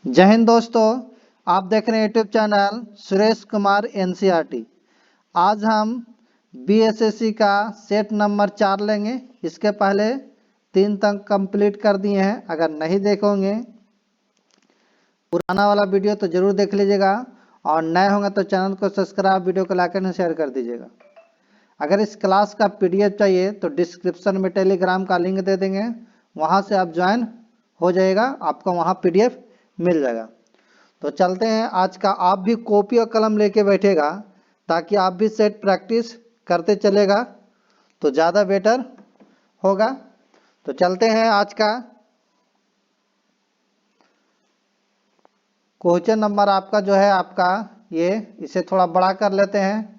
जय हिंद दोस्तों, आप देख रहे हैं YouTube channel Suresh Kumar NCERT. आज हम बीएसएससी का सेट नंबर 4 लेंगे। इसके पहले 3 तक कंप्लीट कर दिए हैं। अगर नहीं देखोगे पुराना वाला वीडियो तो जरूर देख लीजिएगा और नए होंगे तो चैनल को सब्सक्राइब, वीडियो को लाइक एंड शेयर कर दीजिएगा। अगर इस क्लास का पीडीएफ चाहिए तो डिस्क्रिप्शन में टेलीग्राम का लिंक दे देंगे, वहाँ से आप ज्वाइन हो जाएगा, आपको वहाँ पीडीएफ मिल जाएगा। तो चलते हैं आज का। आप भी कॉपी और कलम लेके बैठेगा ताकि आप भी सेट प्रैक्टिस करते चलेगा तो ज़्यादा बेटर होगा। तो चलते हैं आज का क्वेश्चन नंबर आपका जो है आपका ये, इसे थोड़ा बड़ा कर लेते हैं।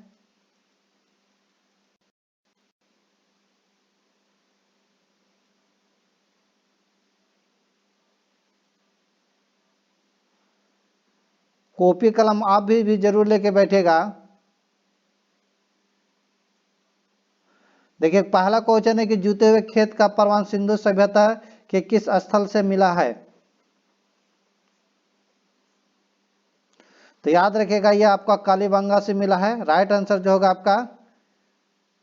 कॉपी कलम आप भी जरूर लेके बैठेगा। देखिए पहला क्वेश्चन है कि जूते हुए खेत का प्रमाण सिंधु सभ्यता के किस स्थल से मिला है। तो याद रखिएगा यह आपका कालीबंगा से मिला है। राइट आंसर जो होगा आपका,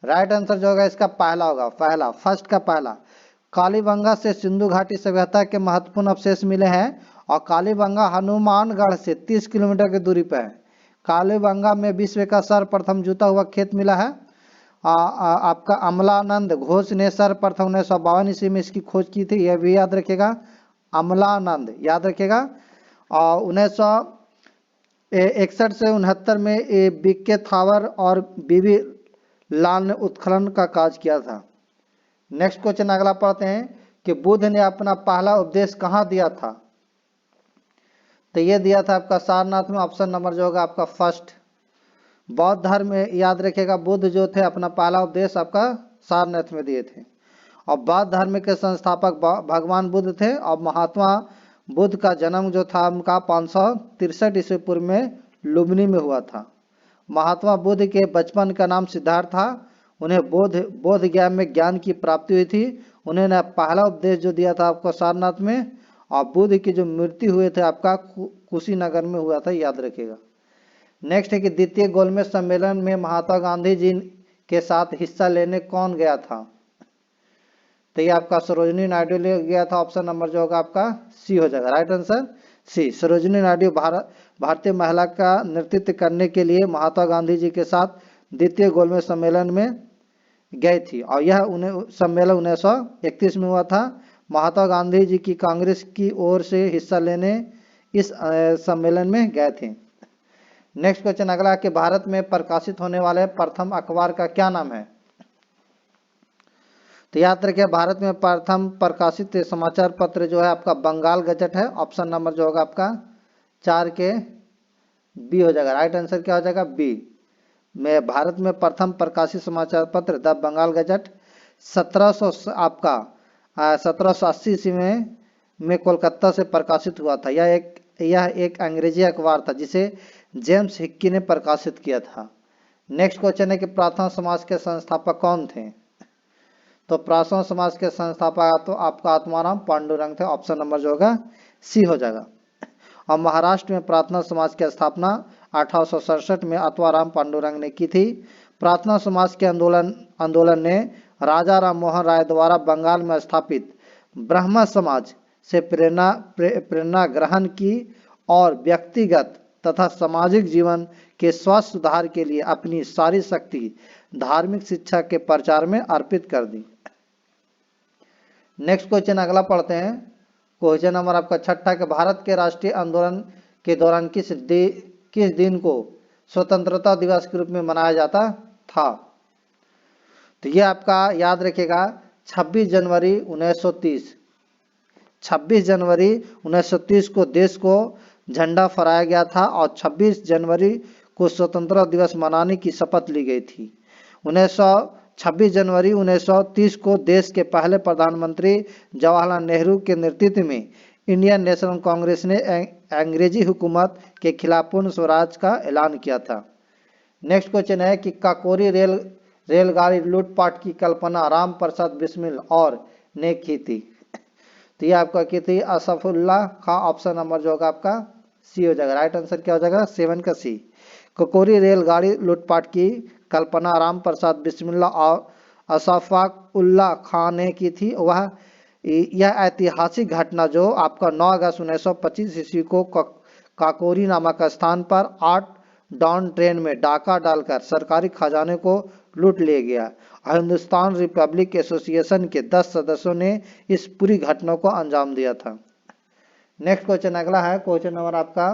राइट आंसर जो होगा इसका पहला होगा, पहला फर्स्ट का पहला। कालीबंगा से सिंधु घाटी सभ्यता के महत्वपूर्ण अवशेष मिले हैं और कालीबंगा हनुमानगढ़ से 30 किलोमीटर की दूरी पर है। कालीबंगा में विश्व का सर्वप्रथम जूता हुआ खेत मिला है। आपका अमलानंद घोष ने सर्वप्रथम 1952 ईस्वी में इसकी खोज की थी, यह भी याद रखिएगा। अमलानंद याद रखिएगा। और 1961 से 69 में बीके थावर और बीबी लाल ने उत्खनन का कार्य किया था। नेक्स्ट क्वेश्चन अगला पढ़ते हैं कि बुद्ध ने अपना पहला उपदेश कहाँ दिया था। तो ये दिया था आपका सारनाथ में। ऑप्शन नंबर जो होगा आपका फर्स्ट। बौद्ध धर्म में याद रखिएगा बुद्ध जो थे अपना पहला उपदेश आपका सारनाथ में दिए थे। और बौद्ध धर्म के संस्थापक भगवान बुद्ध थे और महात्मा बुद्ध का जन्म जो था उनका 563 ईस्वी पूर्व में लुम्बिनी में हुआ था। महात्मा बुद्ध के बचपन का नाम सिद्धार्थ था। उन्हें बोध ज्ञान में ज्ञान की प्राप्ति हुई थी। उन्होंने पहला उपदेश जो दिया था आपको सारनाथ में। और बुद्ध की जो मृत्यु हुए थे आपका कुशीनगर में हुआ था, याद रखिएगा। नेक्स्ट है कि द्वितीय गोलमेज सम्मेलन में महात्मा गांधी जी के साथ हिस्सा लेने कौन गया था। तो ये आपका सरोजिनी नायडू ले गया था। ऑप्शन नंबर जो होगा आपका सी हो जाएगा। Right answer C, Sarojini Naidu भारतीय महिला का नेतृत्व करने के लिए महात्मा गांधी जी के साथ द्वितीय गोलमेज सम्मेलन में गई थी और यह सम्मेलन 1931 में हुआ था। महात्मा गांधी जी की कांग्रेस की ओर से हिस्सा लेने इस सम्मेलन में गए थे। नेक्स्ट क्वेश्चन अगला कि भारत में प्रकाशित होने वाले प्रथम अखबार का क्या नाम है। तो याद रखिए भारत में प्रथम प्रकाशित समाचार पत्र जो है आपका बंगाल गजट है। ऑप्शन नंबर जो होगा आपका 4 के बी हो जाएगा। राइट आंसर क्या हो जाएगा, बी में भारत में प्रथम प्रकाशित समाचार पत्र द बंगाल गजट 1700 आपका 1780 ईस्वी में कोलकाता से प्रकाशित हुआ था। यह एक अंग्रेजी अखबार था जिसे जेम्स हिक्की ने प्रकाशित किया था। नेक्स्ट क्वेश्चन है कि प्रार्थना समाज के संस्थापक कौन थे। तो प्रार्थना समाज के संस्थापक तो आपका आत्माराम पांडुरंग थे। ऑप्शन नंबर जो होगा सी हो जाएगा। और महाराष्ट्र में प्रार्थना समाज की स्थापना 1867 में आत्माराम पांडुरंग ने की थी। प्रार्थना समाज के आंदोलन ने राजा राम मोहन राय द्वारा बंगाल में स्थापित ब्रह्म समाज से प्रेरणा ग्रहण की और व्यक्तिगत तथा सामाजिक जीवन के स्वास्थ्य सुधार के लिए अपनी सारी शक्ति धार्मिक शिक्षा के प्रचार में अर्पित कर दी। नेक्स्ट क्वेश्चन अगला पढ़ते हैं। क्वेश्चन नंबर आपका छठा के भारत के राष्ट्रीय आंदोलन के दौरान किस दिन को स्वतंत्रता दिवस के रूप में मनाया जाता था। तो ये आपका याद रखिएगा 26 जनवरी 1930। 26 जनवरी 1930 को देश को झंडा फहराया गया था और 26 जनवरी को स्वतंत्रता दिवस मनाने की शपथ ली गई थी। 26 जनवरी 1930 को देश के पहले प्रधानमंत्री जवाहरलाल नेहरू के नेतृत्व में इंडियन नेशनल कांग्रेस ने अंग्रेजी हुकूमत के खिलाफ पूर्ण स्वराज का ऐलान किया था। नेक्स्ट क्वेश्चन है कि काकोरी रेलगाड़ी लूटपाट की कल्पना राम प्रसाद बिस्मिल और ने की थी। तो ये आपका की थी असफुल्ला खां, ऑप्शन नंबर जो होगा आपका सी हो जाएगा। राइट आंसर क्या हो जाएगा 7 का सी। ककोरी रेलगाड़ी लूटपाट की कल्पना राम प्रसाद बिस्मिल्ला और अशफाक उल्ला खां ने की थी। वह यह ऐतिहासिक घटना जो आपका 9 अगस्त 1925 ईस्वी को काकोरी नामक स्थान पर 8 डाउन ट्रेन में डाका डालकर सरकारी खजाने को लूट ले गया। हिंदुस्तान रिपब्लिक एसोसिएशन के 10 सदस्यों ने इस पूरी घटना को अंजाम दिया था। नेक्स्ट क्वेश्चन अगला है, क्वेश्चन नंबर आपका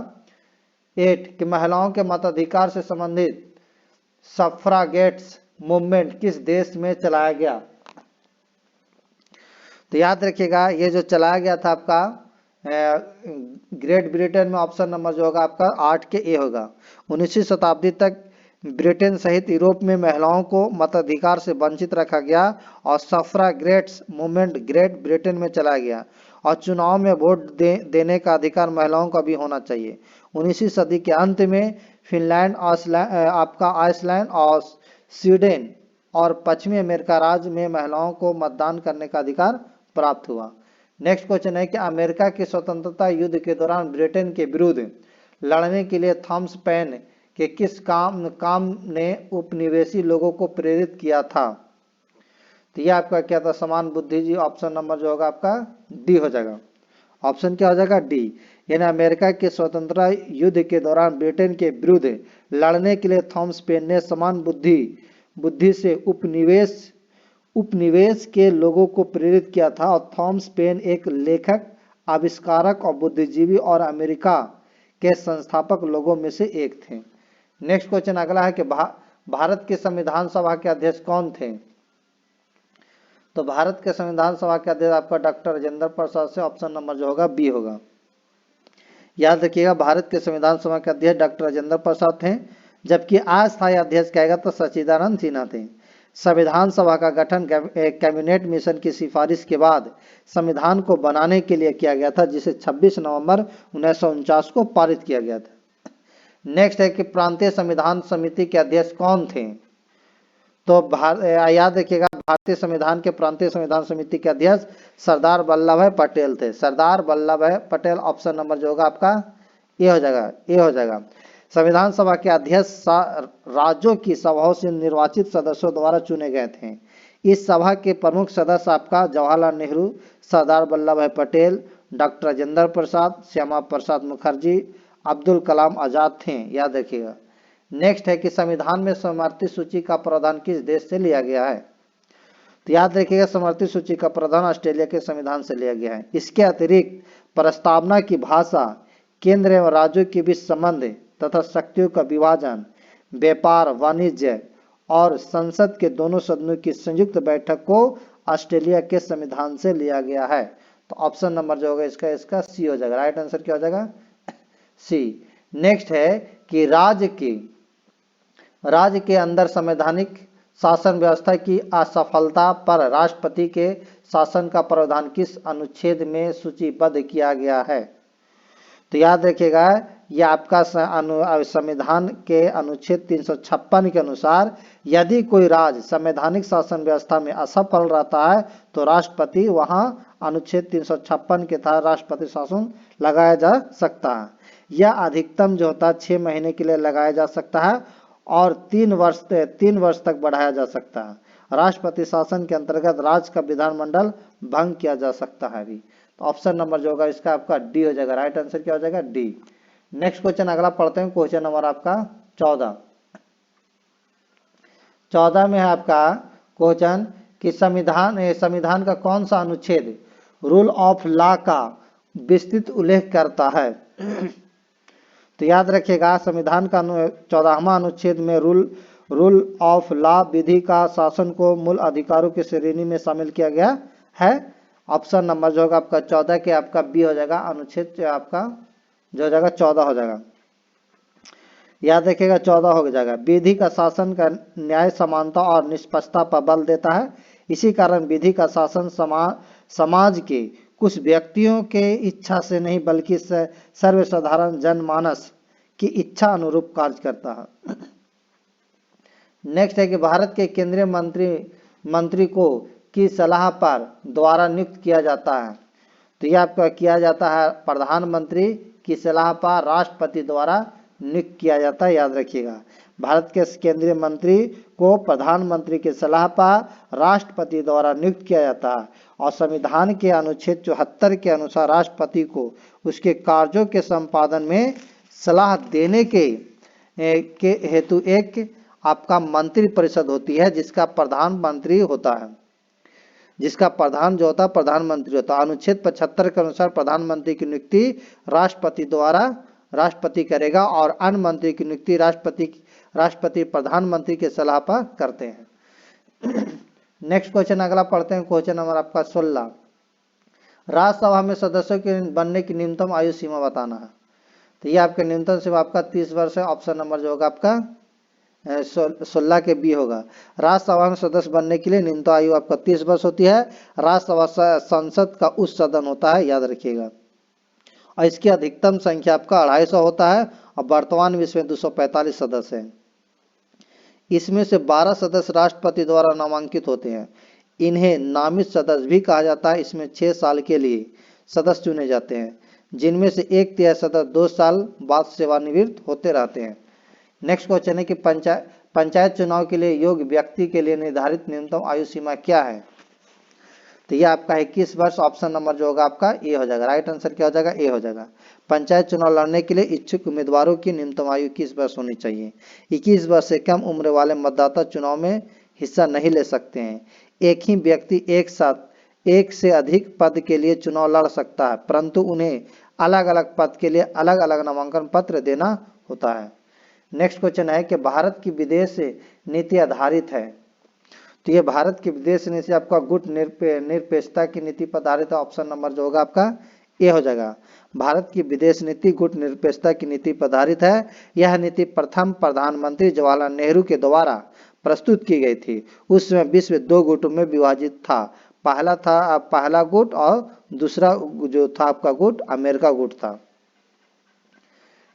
8 कि महिलाओं के मताधिकार से संबंधित सफ्रागेट्स मूवमेंट किस देश में चलाया गया। तो याद रखिएगा ये जो चलाया गया था आपका ग्रेट ब्रिटेन में, ऑप्शन नंबर जो होगा आपका 8 के ए होगा। 19वीं शताब्दी तक ब्रिटेन सहित यूरोप में महिलाओं को मताधिकार से वंचित रखा गया और सफ्रागेट्स मूवमेंट ग्रेट ब्रिटेन में चलाया गया और चुनाव में वोट देने का अधिकार महिलाओं का भी होना चाहिए। 19वीं सदी के अंत में फिनलैंड, आपका आइसलैंड और स्वीडन और पश्चिमी अमेरिका राज्य में महिलाओं को मतदान करने का अधिकार प्राप्त हुआ। नेक्स्ट क्वेश्चन है कि अमेरिका के स्वतंत्रता युद्ध के दौरान ब्रिटेन के विरुद्ध लड़ने के लिए थॉमस पेन के किस काम ने उपनिवेशी लोगों को प्रेरित किया था। तो ये आपका क्या था समान बुद्धिजीवी, ऑप्शन नंबर जो होगा आपका डी हो जाएगा। ऑप्शन क्या हो जाएगा डी, यानी अमेरिका के स्वतंत्रता युद्ध के दौरान ब्रिटेन के विरुद्ध लड़ने के लिए थॉमस पेन ने समान बुद्धि से उपनिवेश के लोगों को प्रेरित किया था और थॉमस पेन एक लेखक, आविष्कारक और बुद्धिजीवी और अमेरिका के संस्थापक लोगों में से एक थे। नेक्स्ट क्वेश्चन अगला है कि भारत के संविधान सभा के अध्यक्ष कौन थे। तो भारत के संविधान सभा के अध्यक्ष आपका डॉक्टर राजेंद्र प्रसाद से, ऑप्शन नंबर जो होगा बी होगा। याद रखिएगा भारत के संविधान सभा के अध्यक्ष डॉक्टर राजेंद्र प्रसाद थे, जबकि अस्थायी अध्यक्ष कहेगा तो सच्चिदानंद सिन्हा थे। संविधान सभा का गठन कैबिनेट मिशन की सिफारिश के बाद संविधान को बनाने के लिए किया गया था, जिसे 26 नवंबर 1949 को पारित किया गया था। नेक्स्ट है कि प्रांतीय संविधान समिति के अध्यक्ष कौन थे। तो याद रखिएगा भारतीय संविधान के प्रांतीय संविधान समिति के अध्यक्ष सरदार वल्लभ भाई पटेल थे। सरदार वल्लभ भाई पटेल, ऑप्शन नंबर जो होगा आपका ए हो जाएगा, ए हो जाएगा। संविधान सभा के अध्यक्ष राज्यों की सभाओं से निर्वाचित सदस्यों द्वारा चुने गए थे। इस सभा के प्रमुख सदस्य आपका जवाहरलाल नेहरू, सरदार वल्लभ भाई पटेल, डॉक्टर राजेंद्र प्रसाद, श्यामा प्रसाद मुखर्जी, अब्दुल कलाम आजाद थे। याद रखिएगा। नेक्स्ट है कि संविधान में समर्थित सूची का प्रावधान किस देश से लिया गया है। तो याद रखिएगा समर्थित सूची का प्रावधान ऑस्ट्रेलिया के संविधान से लिया गया है। इसके अतिरिक्त प्रस्तावना की भाषा, केंद्र एवं राज्यों के बीच संबंध तथा शक्तियों का विभाजन, व्यापार, वाणिज्य और संसद के दोनों सदनों की संयुक्त बैठक को ऑस्ट्रेलिया के संविधान से लिया गया है। तो ऑप्शन नंबर जो होगा इसका सी हो जाएगा। राइट आंसर क्या हो जाएगा सी। नेक्स्ट है कि राज्य के अंदर संवैधानिक शासन व्यवस्था की असफलता पर राष्ट्रपति के शासन का प्रावधान किस अनुच्छेद में सूचीबद्ध किया गया है। तो याद रखिएगा यह आपका संविधान के अनुच्छेद 356 के अनुसार यदि कोई राज्य संवैधानिक शासन व्यवस्था में असफल रहता है तो राष्ट्रपति वहां अनुच्छेद 356 के तहत राष्ट्रपति शासन लगाया जा सकता है। यह अधिकतम जो होता है 6 महीने के लिए लगाया जा सकता है और 3 वर्ष तक बढ़ाया जा सकता है। राष्ट्रपति शासन के अंतर्गत राज्य का विधानमंडल भंग किया जा सकता है भी। तो ऑप्शन नंबर जो होगा इसका आपका डी हो जाएगा। राइट आंसर क्या हो जाएगा डी। नेक्स्ट क्वेश्चन अगला पढ़ते हैं, क्वेश्चन नंबर आपका 14 में है आपका क्वेश्चन कि संविधान का कौन सा अनुच्छेद रूल ऑफ लॉ का विस्तृत उल्लेख करता है। तो याद रखिएगा संविधान का 14वां अनुच्छेद में रूल ऑफ लॉ विधि का शासन को मूल अधिकारों की श्रेणी में शामिल किया गया है। ऑप्शन नंबर जो होगा आपका 14 के आपका बी हो जाएगा। अनुच्छेद आपका जो हो जाएगा 14 हो जाएगा। याद रखिएगा 14 हो जाएगा। विधि का शासन का न्याय, समानता और निष्पक्षता पर बल देता है। इसी कारण विधि का शासन समाज के कुछ व्यक्तियों के इच्छा से नहीं बल्कि सर्वसाधारण जनमानस की इच्छा अनुरूप कार्य करता है। नेक्स्ट है कि भारत के केंद्रीय मंत्री को की सलाह पर द्वारा नियुक्त किया जाता है। तो यह आपका किया जाता है प्रधानमंत्री की सलाह पर राष्ट्रपति द्वारा नियुक्त किया जाता है, याद रखिएगा। भारत के केंद्रीय मंत्री को प्रधानमंत्री की सलाह पर राष्ट्रपति द्वारा नियुक्त किया जाता है और संविधान के अनुच्छेद 74 के अनुसार राष्ट्रपति को उसके कार्यों के संपादन में सलाह देने के हेतु एक आपका मंत्री परिषद होती है, जिसका प्रधानमंत्री होता है, जिसका प्रधान जो होता है प्रधानमंत्री होता है। अनुच्छेद 75 के अनुसार प्रधानमंत्री की नियुक्ति राष्ट्रपति द्वारा राष्ट्रपति करेगा और अन्य मंत्री की नियुक्ति राष्ट्रपति प्रधानमंत्री के सलाह पर करते हैं। नेक्स्ट क्वेश्चन अगला पढ़ते हैं, क्वेश्चन नंबर आपका 16। राज्यसभा में सदस्यों के बनने की न्यूनतम आयु सीमा बताना है। तो ये आपके न्यूनतम सीमा आपका 30 वर्ष है। ऑप्शन नंबर जो होगा आपका 16 के बी होगा। राज्यसभा में सदस्य बनने के लिए न्यूनतम आयु आपका 30 वर्ष होती है। राज्यसभा संसद का उच्च सदन होता है, याद रखिएगा, और इसकी अधिकतम संख्या आपका 250 होता है और वर्तमान में इसमें 245 सदस्य हैं। इसमें से 12 सदस्य राष्ट्रपति द्वारा नामांकित होते हैं। इन्हें नामित सदस्य भी कहा जाता है। इसमें 6 साल के लिए सदस्य चुने जाते हैं, जिनमें से 1/3 सदस्य 2 साल बाद सेवानिवृत्त होते रहते हैं। नेक्स्ट क्वेश्चन है कि पंचायत चुनाव के लिए योग्य व्यक्ति के लिए निर्धारित न्यूनतम आयु सीमा क्या है। तो ये आपका 21 वर्ष। ऑप्शन नंबर जो होगा आपका ए हो जाएगा। राइट आंसर क्या हो जाएगा, ए हो जाएगा। पंचायत चुनाव लड़ने के लिए इच्छुक उम्मीदवारों की न्यूनतम आयु 21 वर्ष होनी चाहिए। 21 वर्ष से कम उम्र वाले मतदाता चुनाव में हिस्सा नहीं ले सकते हैं। एक ही व्यक्ति एक साथ एक से अधिक पद के लिए चुनाव लड़ सकता है, परंतु उन्हें अलग अलग पद के लिए अलग अलग नामांकन पत्र देना होता है। नेक्स्ट क्वेश्चन है कि भारत की विदेश नीति आधारित है। तो ये भारत की विदेश नीति आपका गुट निरपेक्षता की नीति पर आधारित है। ऑप्शन नंबर जो होगा आपका ए हो जाएगा। भारत की विदेश नीति गुट निरपेक्षता की नीति पर आधारित है। यह नीति प्रथम प्रधानमंत्री जवाहरलाल नेहरू के द्वारा प्रस्तुत की गई थी। उस समय विश्व 2 गुटों में विभाजित था। पहला गुट और दूसरा जो था आपका गुट अमेरिका गुट था।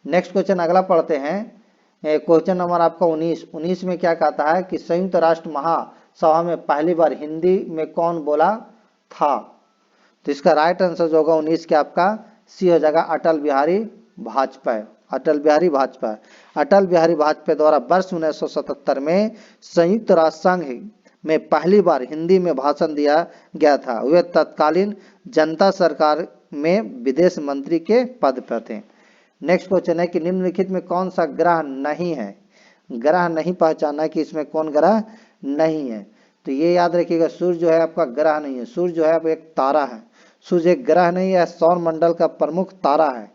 नेक्स्ट क्वेश्चन अगला पढ़ते हैं, क्वेश्चन नंबर आपका 19 में क्या कहता है कि संयुक्त राष्ट्र महासभा में पहली बार हिंदी में कौन बोला था। तो इसका राइट आंसर जो होगा 19 के आपका सी हो जाएगा, अटल बिहारी वाजपेयी। अटल बिहारी वाजपेयी। अटल बिहारी वाजपेयी द्वारा वर्ष 1977 में संयुक्त राष्ट्र संघ में पहली बार हिंदी में भाषण दिया गया था। वे तत्कालीन जनता सरकार में विदेश मंत्री के पद पर थे। नेक्स्ट क्वेश्चन है कि निम्नलिखित में कौन सा ग्रह नहीं है। ग्रह नहीं पहचाना कि इसमें कौन ग्रह नहीं है। तो ये याद रखिएगा, सूर्य जो है आपका ग्रह नहीं है। सूर्य जो है आप एक तारा है। सूर्य एक ग्रह नहीं है, सौर मंडल का प्रमुख तारा है।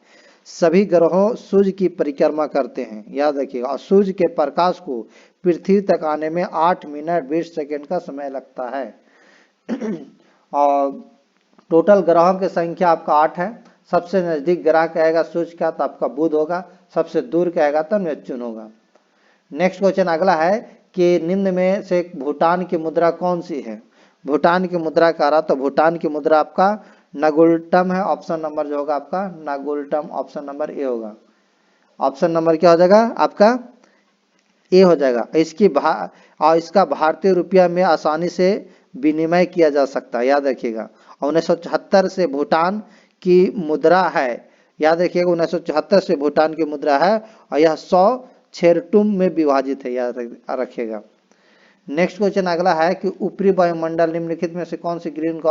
सभी ग्रहों सूर्य की परिक्रमा करते हैं, याद रखिएगा। और सूर्य के प्रकाश को पृथ्वी तक आने में 8 मिनट 20 सेकेंड का समय लगता है। और टोटल ग्रहों की संख्या आपका 8 है। सबसे नजदीक ग्रह कहेगा सूर्य का तो आपका बुध होगा, सबसे दूर कहेगा तो नेपच्यून होगा। नेक्स्ट क्वेश्चन अगला है कि निम्न में से भूटान की मुद्रा कौन सी है। भूटान की मुद्रा का रहा तो भूटान की मुद्रा आपका नगुल्टम है। ऑप्शन नंबर जो होगा आपका नगुल्टम, ऑप्शन नंबर ए होगा। ऑप्शन नंबर क्या हो जाएगा आपका ए हो जाएगा। और इसका भारतीय रुपया में आसानी से विनिमय किया जा सकता है, याद रखिएगा। 1974 से भूटान की मुद्रा है, याद रखिएगा। 1974 से भूटान की मुद्रा है और यह 100 छेरटुम में विभाजित है, याद रखिएगा। नेक्स्ट क्वेश्चन अगला है कि ऊपरी वायुमंडल निम्नलिखित में से कौन सी ग्रीन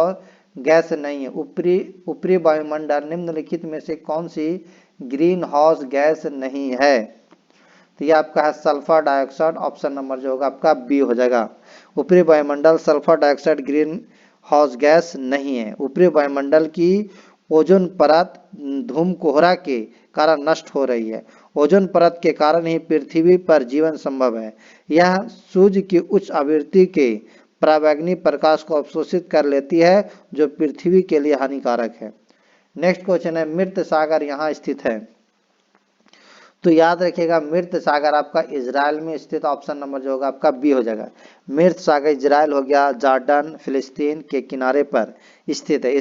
गैस नहीं है। ऊपरी वायुमंडल निम्नलिखित में से कौन सी ग्रीन हाउस गैस नहीं है। तो ये आपका है सल्फर डाइऑक्साइड। ऑप्शन नंबर जो होगा आपका बी हो जाएगा। ऊपरी वायुमंडल sulphur dioxide green house gas नहीं है। ऊपरी वायुमंडल की ओजोन परत धूम कोहरा के कारण नष्ट हो रही है। ओजोन परत के कारण ही पृथ्वी पर जीवन संभव है। यह सूर्य की उच्च आवृत्ति के पराबैंगनी प्रकाश को अवशोषित कर लेती है, जो पृथ्वी के लिए हानिकारक है। नेक्स्ट क्वेश्चन है मृत सागर यहाँ स्थित है। तो याद रखिएगा मृत सागर आपका इजराइल में स्थित। ऑप्शन नंबर जो होगा आपका बी हो जाएगा। मृत सागर इजराइल हो गया, जॉर्डन फिलिस्तीन के किनारे पर स्थित है।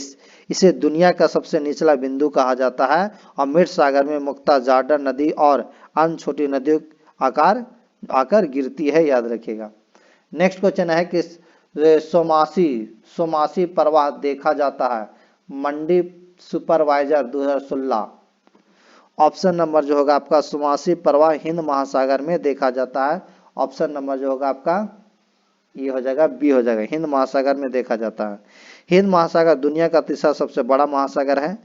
इसे दुनिया का सबसे निचला बिंदु कहा जाता है और मृत सागर में मुख्यतः जॉर्डन नदी और अन्य छोटी नदियों आकर गिरती है, याद रखिएगा। नेक्स्ट क्वेश्चन है कि सोमासी प्रवाह देखा जाता है। मंडी सुपरवाइजर 2016। ऑप्शन नंबर जो होगा आपका सुमासी प्रवाह हिंद महासागर में देखा जाता है। ऑप्शन नंबर जो होगा आपका ये हो जाएगा बी हो जाएगा, हिंद महासागर में देखा जाता है। हिंद महासागर दुनिया का तीसरा सबसे बड़ा महासागर है।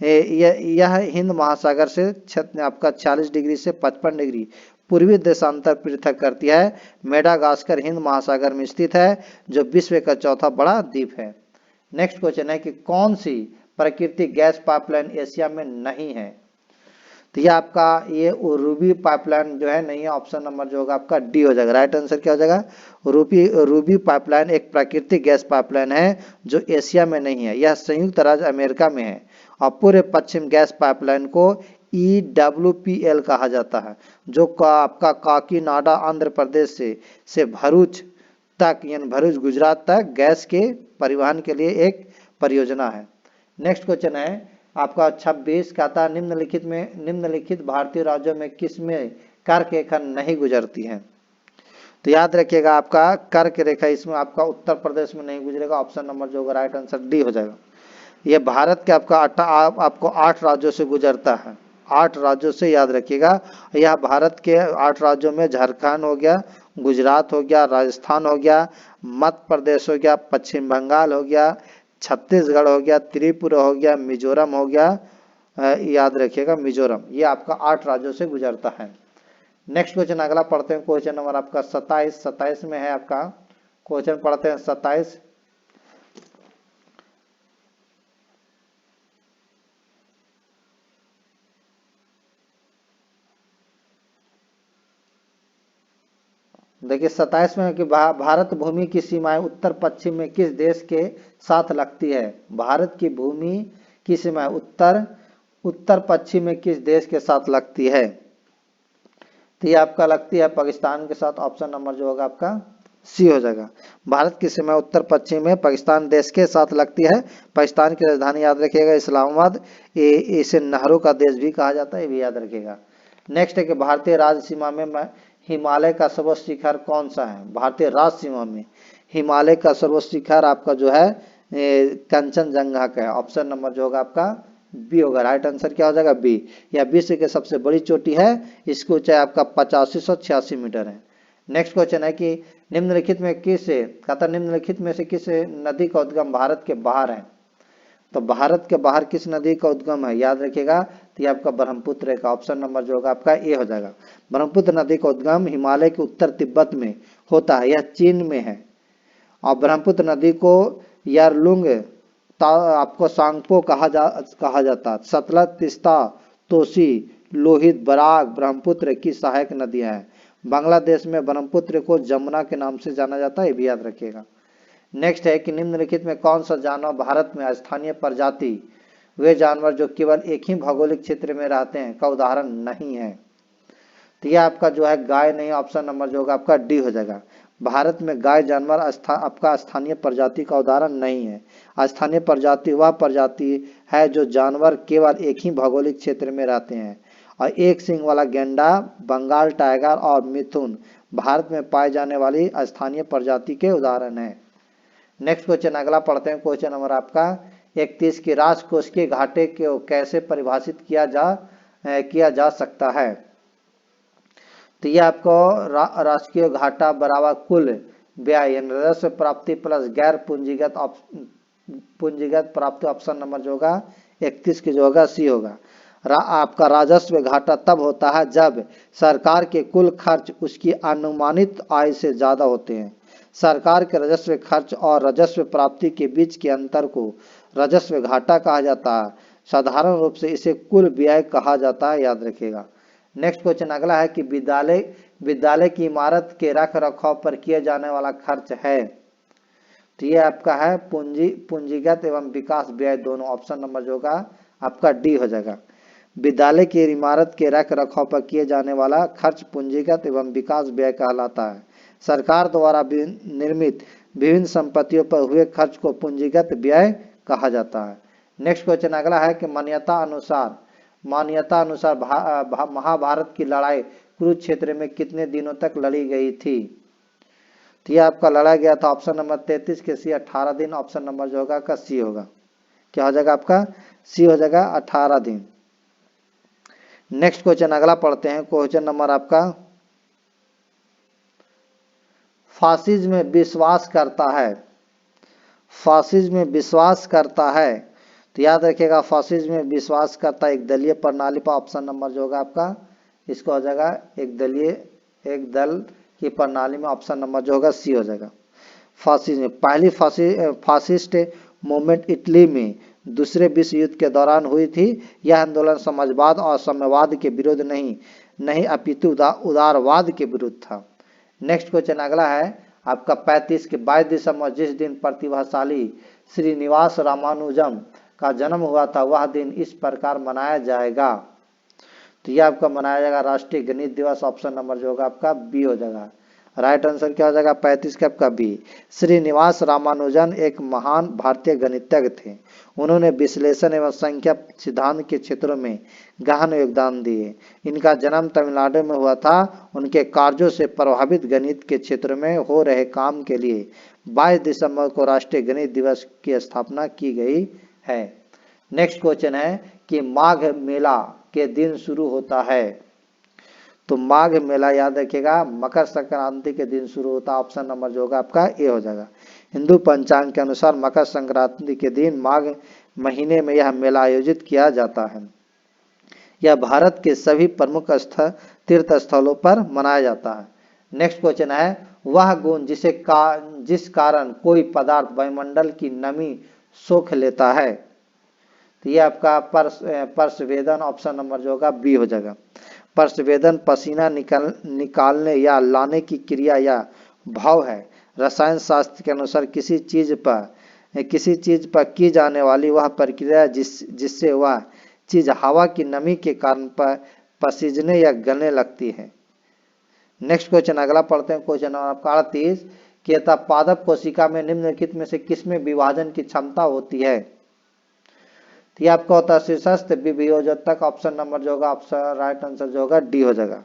यह हिंद महासागर से आपका 40 डिग्री से 55 डिग्री पूर्वी देशांतर पृथक करती है। मेडागास्कर हिंद महासागर में स्थित है, जो विश्व का चौथा बड़ा द्वीप है। नेक्स्ट क्वेश्चन है कि कौन सी प्राकृतिक गैस पाइपलाइन एशिया में नहीं है। तो ये आपका ये रूबी पाइपलाइन जो है नहीं है। ऑप्शन नंबर जो होगा आपका डी हो जाएगा। राइट आंसर क्या हो जाएगा, रूबी पाइपलाइन एक प्राकृतिक गैस पाइपलाइन है जो एशिया में नहीं है, यह संयुक्त राज्य अमेरिका में है। और पूरे पश्चिम गैस पाइपलाइन को EWPL कहा जाता है, जो आपका काकीनाडा आंध्र प्रदेश से भरूच तक यानी भरूच गुजरात तक गैस के परिवहन के लिए एक परियोजना है। नेक्स्ट क्वेश्चन है आपका 26 कहता है निम्नलिखित भारतीय राज्यों में किस में कर्क रेखा नहीं गुजरती है। तो याद रखिएगा आपका कर्क रेखा इसमें आपका उत्तर प्रदेश में नहीं गुजरेगा। ऑप्शन नंबर जो होगा राइट आंसर डी हो जाएगा। ये भारत के आपको 8 राज्यों से गुजरता है, 8 राज्यों से याद रखिएगा। यह भारत के 8 राज्यों में झारखंड हो गया, गुजरात हो गया, राजस्थान हो गया, मध्य प्रदेश हो गया, पश्चिम बंगाल हो गया, छत्तीसगढ़ हो गया, त्रिपुरा हो गया, मिजोरम हो गया, याद रखिएगा मिजोरम। ये आपका 8 राज्यों से गुजरता है। नेक्स्ट क्वेश्चन अगला पढ़ते हैं, क्वेश्चन नंबर आपका 27 में है आपका क्वेश्चन पढ़ते हैं 27। देखिए 27 में है कि भारत भूमि की सीमाएं उत्तर पश्चिम में किस देश के साथ लगती है। भारत की भूमि की सीमाएं उत्तर पश्चिम में किस देश के साथ लगती है। तो ये आपका लगती है पाकिस्तान के साथ। ऑप्शन नंबर जो होगा आपका सी हो जाएगा। भारत की सीमा उत्तर पश्चिम में पाकिस्तान देश के साथ लगती है। पाकिस्तान की राजधानी याद रखिएगा इस्लामाबाद। इसे नहरों का देश भी कहा जाता है, ये भी याद रखिएगा। नेक्स्ट है कि भारतीय राज्य सीमा में हिमालय का सर्वोच्च शिखर कौन सा है। भारतीय राज्य सीमा में हिमालय का सर्वोच्च शिखर आपका जो है कंचनजंगा का है। ऑप्शन नंबर जो होगा आपका बी होगा। राइट आंसर क्या हो जाएगा बी। यह विश्व की सबसे बड़ी चोटी है, इसकी ऊंचाई आपका 8586 मीटर है। नेक्स्ट क्वेश्चन है कि निम्नलिखित में से किस नदी का उद्गम भारत के बाहर है। तो भारत के बाहर किस नदी का उद्गम है याद रखिएगा। तो ये आपका ब्रह्मपुत्र का। ऑप्शन नंबर जो होगा आपका ए हो जाएगा। ब्रह्मपुत्र नदी का उद्गम हिमालय के उत्तर तिब्बत में होता है, यह चीन में है। और ब्रह्मपुत्र नदी को यारलुंग आपको सांगपो कहा जाता है। सतलज, तिस्ता, तोसी, लोहित, बराक ब्रह्मपुत्र की सहायक नदियां हैं। बांग्लादेश में ब्रह्मपुत्र को जमुना के नाम से जाना जाता है, ये भी याद रखिएगा। नेक्स्ट है कि निम्नलिखित में कौन सा जानवर भारत में स्थानीय प्रजाति वे जानवर जो केवल एक ही भौगोलिक क्षेत्र में रहते हैं का उदाहरण नहीं है। तो यह आपका जो है गाय नहीं। ऑप्शन नंबर जो होगा आपका डी हो जाएगा। भारत में गाय जानवर आपका स्थानीय प्रजाति का उदाहरण नहीं है। स्थानीय प्रजाति वह प्रजाति है जो जानवर केवल एक ही भौगोलिक क्षेत्र में रहते हैं। और एक सींग वाला गेंडा, बंगाल टाइगर और मिथुन भारत में पाए जाने वाली स्थानीय प्रजाति के उदाहरण है। नेक्स्ट क्वेश्चन अगला पढ़ते हैं, क्वेश्चन नंबर आपका 31 की राजकोषीय घाटे को कैसे परिभाषित किया जा सकता है। तो ये आपको राजकीय घाटा बराबर कुल व्यय यानी राजस्व प्राप्ति प्लस गैर पूंजीगत प्राप्ति। ऑप्शन नंबर जो होगा 31 की जो होगा सी होगा। आपका राजस्व घाटा तब होता है जब सरकार के कुल खर्च उसकी अनुमानित आय से ज्यादा होते हैं। सरकार के राजस्व खर्च और राजस्व प्राप्ति के बीच के अंतर को राजस्व घाटा कहा जाता है। साधारण रूप से इसे कुल व्यय कहा जाता है, याद रखिएगा। नेक्स्ट क्वेश्चन अगला है कि विद्यालय की इमारत के रख रखाव पर किए जाने वाला खर्च है। तो ये आपका है पूंजीगत एवं विकास व्यय दोनों। ऑप्शन नंबर जो होगा आपका डी हो जाएगा। विद्यालय की इमारत के रख रखाव पर किए जाने वाला खर्च पूंजीगत एवं विकास व्यय कहलाता है। सरकार द्वारा निर्मित विभिन्न संपत्तियों पर हुए खर्च को पूंजीगत व्यय कहा जाता है। नेक्स्ट क्वेश्चन अगला है कि मान्यता अनुसार महाभारत की लड़ाई कुरुक्षेत्र में कितने दिनों तक लड़ी गई थी। तो यह आपका लड़ा गया था ऑप्शन नंबर 33 के सी 18 दिन। ऑप्शन नंबर जो होगा का सी होगा। क्या हो जाएगा आपका, सी हो जाएगा 18 दिन। नेक्स्ट क्वेश्चन अगला पढ़ते हैं, क्वेश्चन नंबर आपका, फासिज्म में विश्वास करता है, फासिज्म में विश्वास करता है, तो याद रखिएगा फासिज्म में विश्वास करता है एक दलीय प्रणाली पर, ऑप्शन नंबर जो होगा आपका इसको हो जाएगा एक दलीय, एक दल की प्रणाली में, ऑप्शन नंबर जो होगा सी हो जाएगा। फासिज्म पहली फासिस्ट मूवमेंट इटली में दूसरे विश्व युद्ध के दौरान हुई थी। यह आंदोलन समाजवाद और साम्यवाद के विरुद्ध नहीं अपितु उदारवाद के विरुद्ध था। नेक्स्ट क्वेश्चन अगला है आपका 35 के 22 दिसंबर जिस दिन प्रतिभाशाली श्रीनिवास रामानुजम का जन्म हुआ था वह दिन इस प्रकार मनाया जाएगा, तो यह आपका मनाया जाएगा राष्ट्रीय गणित दिवस, ऑप्शन नंबर जो होगा आपका बी हो जाएगा। राइट आंसर क्या हो जाएगा 35 का आपका बी। श्रीनिवास रामानुजन एक महान भारतीय गणितज्ञ थे। उन्होंने विश्लेषण एवं संख्या सिद्धांत के क्षेत्रों में गहन योगदान दिए। इनका जन्म तमिलनाडु में हुआ था। उनके कार्यों से प्रभावित गणित के क्षेत्र में हो रहे काम के लिए 22 दिसंबर को राष्ट्रीय गणित दिवस की स्थापना की गई है। नेक्स्ट क्वेश्चन है कि माघ मेला के दिन शुरू होता है, तो माघ मेला याद रखिएगा मकर संक्रांति के दिन शुरू होता है, ऑप्शन नंबर जो होगा आपका ए हो जाएगा। हिंदू पंचांग के अनुसार मकर संक्रांति के दिन माघ महीने में यह मेला आयोजित किया जाता है। यह भारत के सभी प्रमुख तीर्थ स्थलों पर मनाया जाता है। नेक्स्ट क्वेश्चन है वह गुण जिस कारण कोई पदार्थ वायुमंडल की नमी सोख लेता है, तो ये आपका पर्शवेदन, ऑप्शन नंबर जो होगा बी हो जाएगा। पर्शवेदन पसीना निकालने या लाने की क्रिया या भाव है। रसायन शास्त्र के अनुसार किसी चीज पर की जाने वाली वह प्रक्रिया जिससे वह चीज हवा की नमी के कारण पसीजने या गलने लगती है। नेक्स्ट क्वेश्चन अगला पढ़ते हैं, क्वेश्चन नंबर आपका 38 कि पादप कोशिका में निम्नलिखित में से किसमें विभाजन की क्षमता होती है, तो ये आपका होता है शीर्षस्थ विभाजक, ऑप्शन नंबर जो होगा ऑप्शन राइट आंसर जो होगा डी हो जाएगा।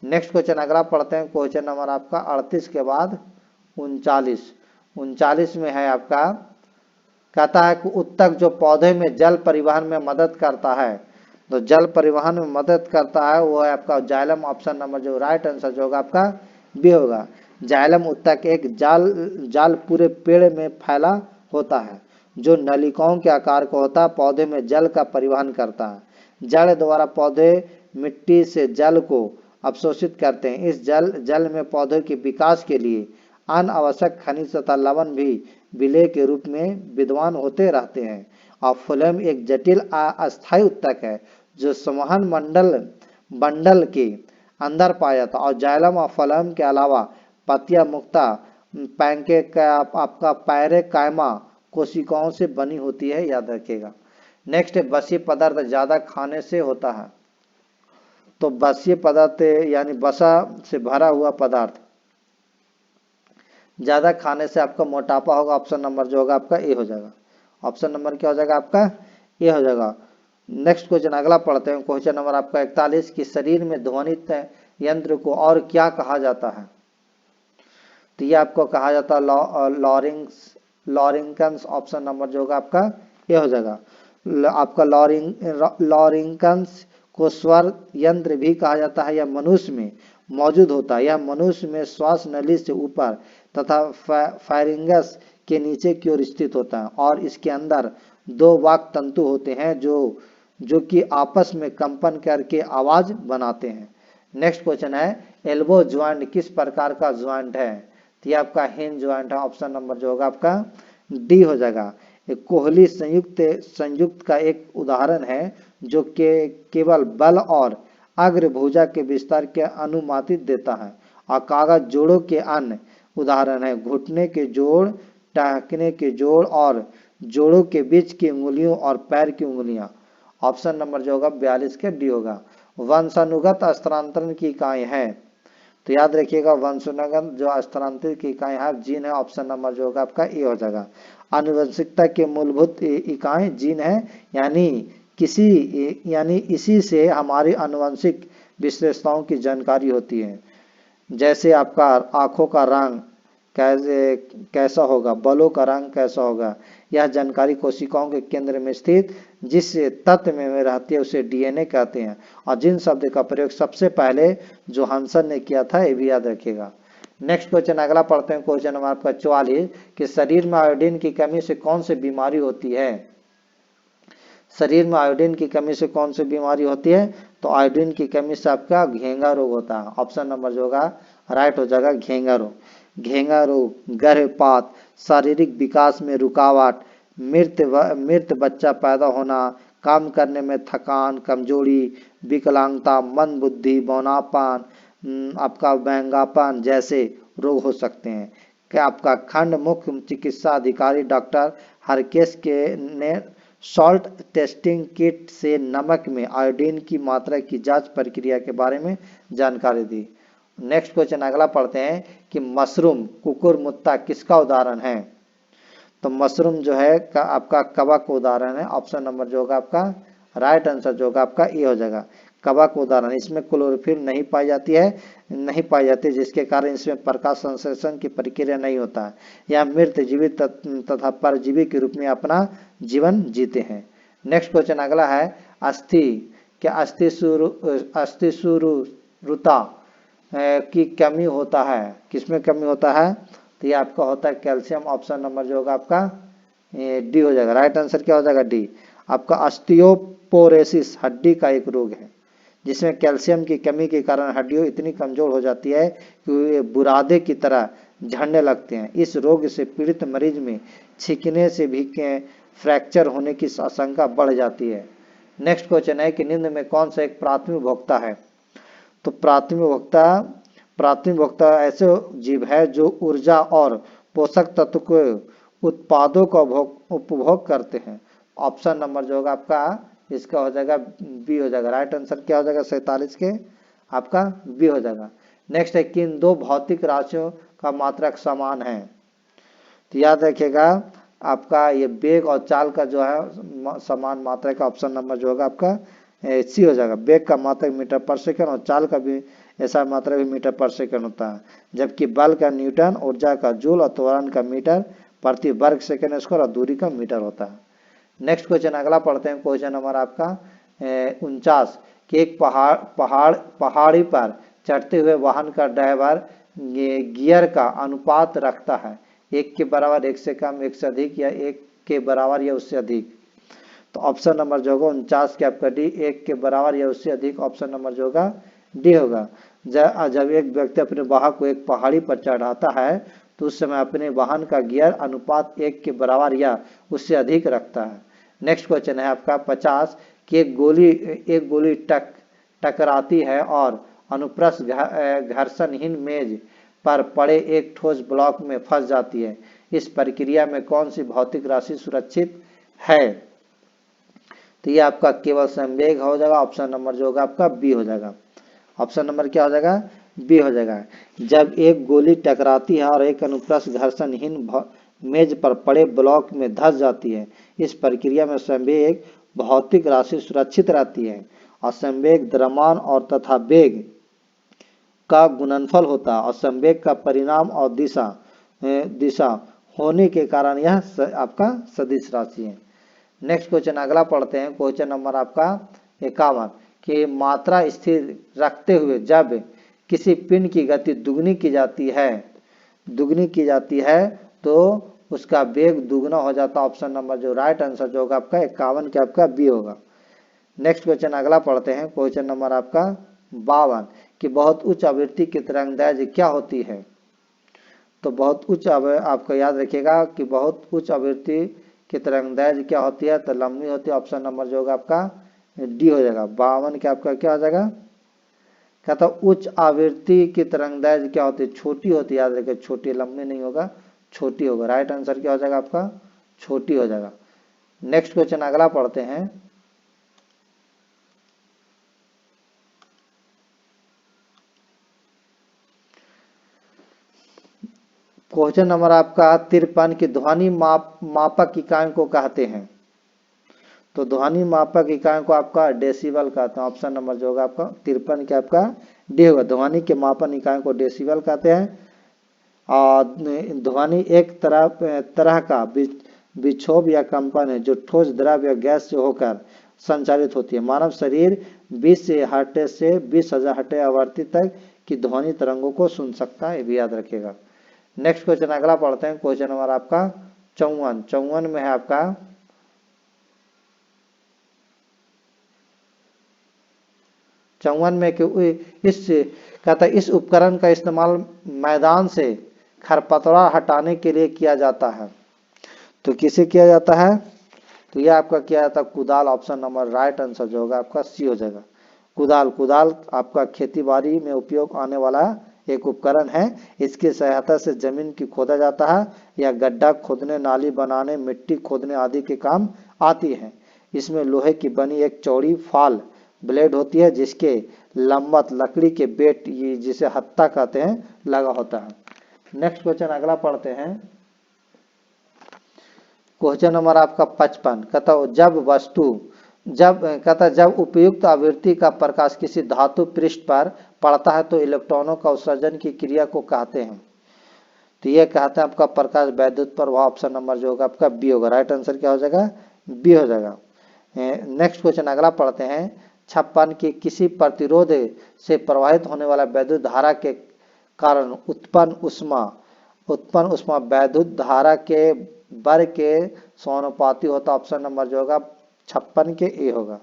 नेक्स्ट क्वेश्चन अगला पढ़ते हैं, क्वेश्चन नंबर आपका 38 के बाद 39 में है आपका, कहता है कि उत्तक जो पौधे में जल परिवहन में मदद करता है, तो जल परिवहन में मदद करता है वो है आपका जाइलम, ऑप्शन नंबर जो राइट आंसर जो होगा आपका बी होगा। जाइलम उत्तक एक जाल पूरे पेड़ में फैला होता है जो नलिकाओं के आकार का होता है, पौधे में जल का परिवहन करता है। जड़ द्वारा पौधे मिट्टी से जल को अवशोषित करते हैं। इस जल में पौधों के विकास के लिए अनावश्यक खनिज तथा लवण भी विलेय के रूप में विद्यमान होते रहते हैं। और फ्लोएम एक जटिल अस्थायी उत्तक है जो संवहन बंडल के अंदर पाया जाता है। और जाइलम और फ्लोएम के अलावा पत्तियां मुक्ता आपका पैरेकाइमा कोशिकाओं से बनी होती है, याद रखिएगा। नेक्स्ट है बसीय पदार्थ ज्यादा खाने से होता है, तो बसीय पदार्थ यानी वसा से भरा हुआ पदार्थ ज्यादा खाने से आपका मोटापा होगा, ऑप्शन नंबर जो होगा आपका ए हो जाएगा। ऑप्शन नंबर क्या हो जाएगा आपका ए हो जाएगा। नेक्स्ट क्वेश्चन अगला पढ़ते हैं, क्वेश्चन नंबर आपका 41 कि शरीर में ध्वनित यंत्र को और क्या कहा जाता है, तो ये आपको कहा जाता है लॉरिंकन्स, ऑप्शन नंबर जो होगा आपका ये हो जाएगा। आपका लॉरिंकन्स को स्वर यंत्र भी कहा जाता है। यह मनुष्य में मौजूद होता है। यह मनुष्य में श्वास नली से ऊपर तथा फायरिंगस के नीचे की ओर स्थित होता है और इसके अंदर 2 वाक तंतु होते हैं जो कि आपस में कंपन करके आवाज बनाते हैं। नेक्स्ट क्वेश्चन है एल्बो ज्वाइंट किस प्रकार का ज्वाइंट है, तो ये आपका हिंज ज्वाइंट है, ऑप्शन नंबर जो होगा आपका डी हो जाएगा। एक कोहली संयुक्त का एक उदाहरण है जो केवल बल और अग्रभुजा के विस्तार के अनुमति देता है। और कागज जोड़ों के अन्य उदाहरण है घुटने के जोड़, टहकने के जोड़ और जोड़ों के बीच की उंगलियों और पैर की उंगलियां, ऑप्शन नंबर जो होगा 42 के डी होगा। वंशानुगत स्थानांतरण की इकाई है, तो याद रखिएगा वंशानुगत जो स्थानांतरित की इकाई है जीन है, ऑप्शन नंबर जो होगा आपका ए हो जाएगा। आनुवंशिकता के मूलभूत इकाई जीन है, यानी इसी से हमारी आनुवंशिक विशेषताओं की जानकारी होती है। जैसे आपका आंखों का रंग कैसा होगा, बालों का रंग कैसा होगा, यह जानकारी कोशिकाओं के केंद्र में स्थित जिस तत्व में रहती है उसे डीएनए कहते हैं। और जिन शब्द का प्रयोग सबसे पहले जोहानसन ने किया था ये भी याद रखिएगा। नेक्स्ट क्वेश्चन अगला पढ़ते हैं, क्वेश्चन नंबर आपका 44 कि शरीर में आयोडीन की कमी से कौन सी बीमारी होती है। शरीर में आयोडीन की कमी से कौन सी बीमारी होती है, तो आयोडीन की कमी से आपका घेंगा रोग होता है। ऑप्शन नंबर जो होगा राइट हो जाएगा घेंगा रोग। घेंगा रोग, गर्भपात, शारीरिक विकास में रुकावट, मृत बच्चा पैदा होना, काम करने में थकान, कमजोरी, विकलांगता, मंद बुद्धि, बौनापन, आपका बैंगापन जैसे रोग हो सकते हैं। क्या आपका खंड मुख्य चिकित्सा अधिकारी डॉक्टर हरकेश के ने सॉल्ट टेस्टिंग किट से नमक में आयोडीन की मात्रा की जांच प्रक्रिया के बारे में जानकारी दी। नेक्स्ट क्वेश्चन अगला पढ़ते हैं कि मशरूम कुकुरमुत्ता किसका उदाहरण है, तो मशरूम जो है आपका कवक उदाहरण है। ऑप्शन नंबर जो होगा आपका राइट आंसर जो होगा आपका ये हो जाएगा कवक उदाहरण। इसमें क्लोरोफिल नहीं पाई जाती जिसके कारण इसमें प्रकाश संश्लेषण की प्रक्रिया नहीं होता है। यह मृत जीवित तथा परजीवी के रूप में अपना जीवन जीते हैं। नेक्स्ट क्वेश्चन अगला है अस्थि क्या अस्थिसुरुता की कमी होता है, किसमें कमी होता है, तो ये आपका होता है कैल्शियम। ऑप्शन नंबर जो होगा आपका डी हो जाएगा। राइट आंसर क्या हो जाएगा डी। आपका ऑस्टियोपोरोसिस हड्डी का एक रोग है जिसमें कैल्शियम की कमी के कारण हड्डियां इतनी कमजोर हो जाती है कि वे बुरादे की तरह झड़ने लगते हैं। इस रोग से पीड़ित मरीज में छींकने से भी फ्रैक्चर होने की आशंका बढ़ जाती है। नेक्स्ट क्वेश्चन है कि निम्न में कौन सा एक प्राथमिक भोक्ता है, तो प्राथमिक भोक्ता ऐसे जीव है जो ऊर्जा और पोषक तत्व के उत्पादों का उपभोग करते हैं। ऑप्शन नंबर जो होगा आपका इसका हो जाएगा बी हो जाएगा। राइट आंसर क्या हो जाएगा 47 के आपका बी हो जाएगा। नेक्स्ट है किन दो भौतिक राशियों का मात्रक समान है, तो याद रखिएगा आपका ये वेग और चाल का जो है समान मात्रा का। ऑप्शन नंबर जो होगा आपका सी हो जाएगा। वेग का मात्रक मीटर पर सेकंड और चाल का भी ऐसा मात्रा भी मीटर पर सेकंड होता है, जबकि बल का न्यूटन, ऊर्जा का जूल और त्वरण का मीटर प्रति वर्ग सेकंड स्क्वायर और दूरी का मीटर होता है। नेक्स्ट क्वेश्चन अगला पढ़ते हैं, क्वेश्चन नंबर आपका 49 कि एक पहाड़ी पर चढ़ते हुए वाहन का ड्राइवर गियर का अनुपात रखता है 1 के बराबर, 1 से कम, 1 से अधिक या 1 के बराबर या उससे अधिक। तो ऑप्शन नंबर जो होगा 49 के आपका डी 1 के बराबर या उससे अधिक। ऑप्शन नंबर जो होगा डी होगा। जब एक व्यक्ति अपने वाहन को एक पहाड़ी पर चढ़ाता है तो उस समय अपने वाहन का गियर अनुपात 1 के बराबर या उससे अधिक रखता है। नेक्स्ट क्वेश्चन है आपका 50 कि एक गोली टकराती है और अनुप्रस्थ घर्षणहीन मेज पर पड़े एक ठोस ब्लॉक में फंस जाती है। इस प्रक्रिया में कौन सी भौतिक राशि सुरक्षित है, तो ये आपका केवल संवेग हो जाएगा। ऑप्शन नंबर जो होगा आपका बी हो जाएगा। ऑप्शन नंबर क्या हो जाएगा बी हो जाएगा। जब एक गोली टकराती है और एक अनुप्रस्थ घर्षणहीन मेज पर पड़े ब्लॉक में धंस जाती है, इस प्रक्रिया में संवेग भौतिक राशि सुरक्षित रहती है और संवेग द्रव्यमान और तथा वेग का गुणनफल होता है और संवेग का परिणाम और दिशा होने के कारण यह आपका सदिश राशि है। नेक्स्ट क्वेश्चन अगला पढ़ते हैं, क्वेश्चन नंबर आपका 51 कि मात्रा स्थिर रखते हुए जब किसी पिंड की गति दुगनी की जाती है तो उसका वेग दुगना हो जाता है। ऑप्शन नंबर जो राइट आंसर जो होगा आपका 51 के आपका बी होगा। नेक्स्ट क्वेश्चन अगला पढ़ते हैं, क्वेश्चन नंबर आपका 52 कि बहुत उच्च आवृत्ति की तरंगदैर्घ्य क्या होती है, तो बहुत उच्च आपको याद रखिएगा कि बहुत उच्च आवृत्ति की तरंगदैर्घ्य क्या होती है, तो लंबी होती है। ऑप्शन नंबर जो होगा आपका डी हो जाएगा। 52 के आपका क्या हो जाएगा, कहता उच्च आवृत्ति की तरंगदैर्घ्य क्या होती है, छोटी होती है। याद रखिए छोटी, लंबी नहीं होगा, छोटी होगा। राइट आंसर क्या हो जाएगा आपका छोटी हो जाएगा। नेक्स्ट क्वेश्चन अगला पढ़ते हैं, क्वेश्चन नंबर आपका 53 की ध्वनि मापक इकाई को कहते हैं, तो ध्वनि मापक इकाई को आपका डेसिबल कहते हैं। ऑप्शन नंबर जो होगा आपका 53 के आपका डी होगा। ध्वनि के मापन इकाई को डेसिबल कहते हैं और ध्वनि एक तरह का विक्षोभ या कंपन है जो ठोस द्रव या गैस से होकर संचालित होती है। मानव शरीर 20 से हर्ट्ज से 20,000 हर्ट्ज आवृत्ति तक की ध्वनि तरंगों को सुन सकता है, ये भी याद रखिएगा। नेक्स्ट क्वेश्चन अगला पढ़ते हैं, क्वेश्चन नंबर आपका 54 में है आपका चौवन में कि इस कहता है इस उपकरण का इस्तेमाल मैदान से खरपतवार हटाने के लिए किया जाता है। तो किसे किया जाता है? तो यह आपका किया जाता है कुदाल। ऑप्शन नंबर राइट आंसर जो होगा आपका सी हो जाएगा। कुदाल आपका खेतीबाड़ी में उपयोग आने वाला एक उपकरण है। इसकी सहायता से जमीन की खोदा जाता है या गड्ढा खोदने, नाली बनाने, मिट्टी खोदने आदि के काम आती है। इसमें लोहे की बनी एक चौड़ी फाल ब्लेड होती है जिसके लंबत लकड़ी के बेट जिसे हत्था कहते हैं लगा होता है। नेक्स्ट क्वेश्चन अगला पढ़ते हैं, क्वेश्चन नंबर आपका 55 कहता जब उपयुक्त आवृत्ति का प्रकाश किसी धातु पृष्ठ पर पड़ता है तो इलेक्ट्रॉनों का उत्सर्जन की क्रिया को कहते हैं। तो ये कहते हैं आपका प्रकाश वैद्युत प्रभाव। ऑप्शन नंबर जो होगा आपका बी होगा। राइट आंसर क्या हो जाएगा? बी हो जाएगा। नेक्स्ट क्वेश्चन अगला पढ़ते हैं, 56 की किसी प्रतिरोध से प्रवाहित होने वाला वैद्युत धारा के कारण उत्पन्न उष्मा वैद्युत धारा के वर्ग के समानुपाती होता। ऑप्शन नंबर जो होगा 56 के ए होगा।